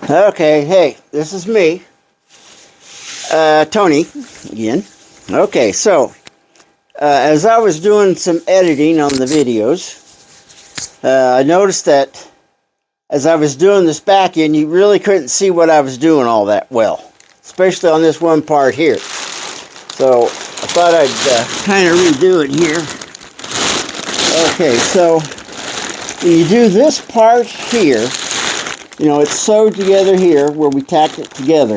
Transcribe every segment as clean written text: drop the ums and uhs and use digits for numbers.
Okay, hey, this is me, Tony, again. Okay, so, as I was doing some editing on the videos, I noticed that as I was doing this back end, you really couldn't see what I was doing all that well, especially on this one part here. So, I thought I'd kind of redo it here. Okay, so, when you do this part here, you know, it's sewed together here where we tacked it together.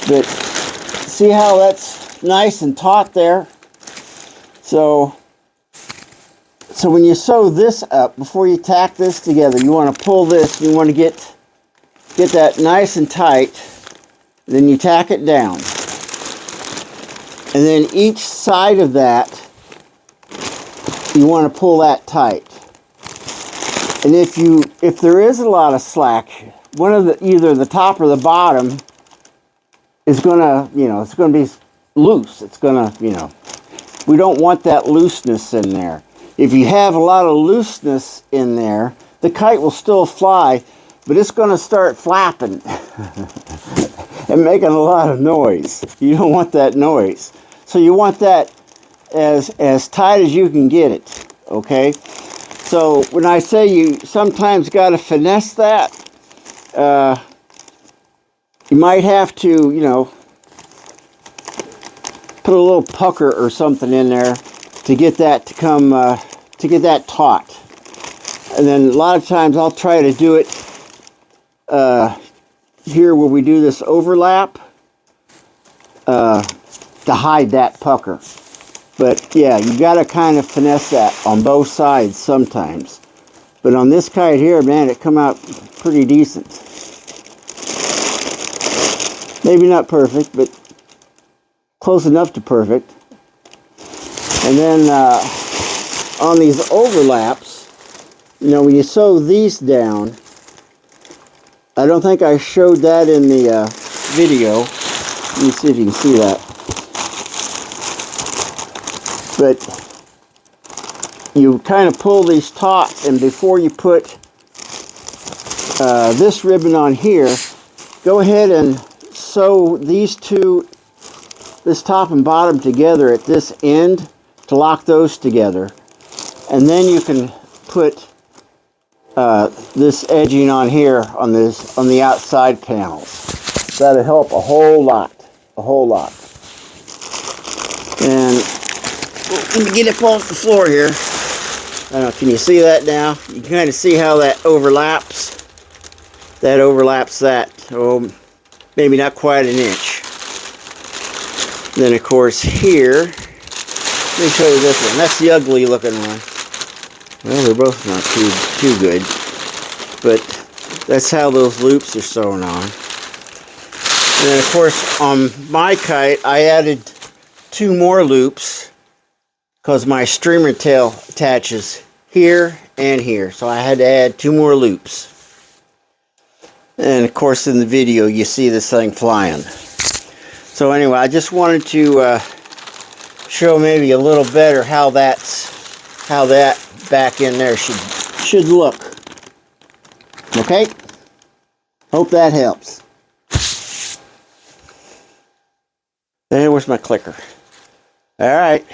But see how that's nice and taut there? So when you sew this up, before you tack this together, you want to pull this, you want to get that nice and tight. Then you tack it down. And then each side of that, you want to pull that tight. And if there is a lot of slack, one of the either the top or the bottom is gonna, it's gonna be loose. It's gonna, we don't want that looseness in there. If you have a lot of looseness in there, the kite will still fly, but it's gonna start flapping and making a lot of noise. You don't want that noise. So you want that as tight as you can get it, okay? So when I say you sometimes got to finesse that, you might have to, put a little pucker or something in there to get that to come, to get that taut. And then a lot of times I'll try to do it here where we do this overlap to hide that pucker. But yeah, you got to kind of finesse that on both sides sometimes. But on this kite here, man, it come out pretty decent. Maybe not perfect, but close enough to perfect. And then on these overlaps, when you sew these down, I don't think I showed that in the video. Let me see if you can see that. But you kind of pull these taut, and before you put this ribbon on here, go ahead and sew these two, this top and bottom together at this end to lock those together. And then you can put this edging on here on the outside panels. That'll help a whole lot, And let me get it off the floor here. I don't know, can you see that now? You can kind of see how that overlaps. That overlaps that. Oh, maybe not quite an inch. Then of course here, let me show you this one. That's the ugly looking one. Well, they're both not too good. But that's how those loops are sewn on. And then of course on my kite, I added 2 more loops because my streamer tail attaches here and here. So I had to add 2 more loops. And of course in the video you see this thing flying. So anyway, I just wanted to show maybe a little better how that back in there should look. Okay? Hope that helps. And where's my clicker? All right.